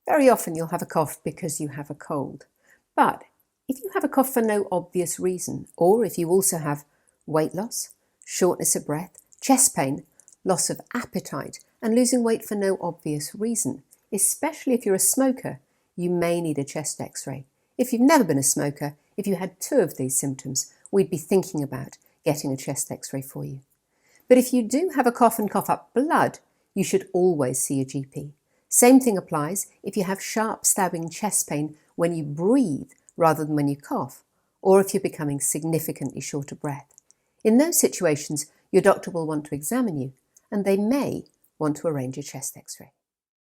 Very often you'll have a cough because you have a cold. But if you have a cough for no obvious reason, or if you also have weight loss, shortness of breath, chest pain, loss of appetite, and losing weight for no obvious reason, especially if you're a smoker, you may need a chest x-ray. If you've never been a smoker, if you had 2 of these symptoms, we'd be thinking about getting a chest x-ray for you. But if you do have a cough and cough up blood, you should always see a GP. Same thing applies if you have sharp stabbing chest pain when you breathe rather than when you cough, or if you're becoming significantly short of breath. In those situations, your doctor will want to examine you, and they may want to arrange a chest x-ray.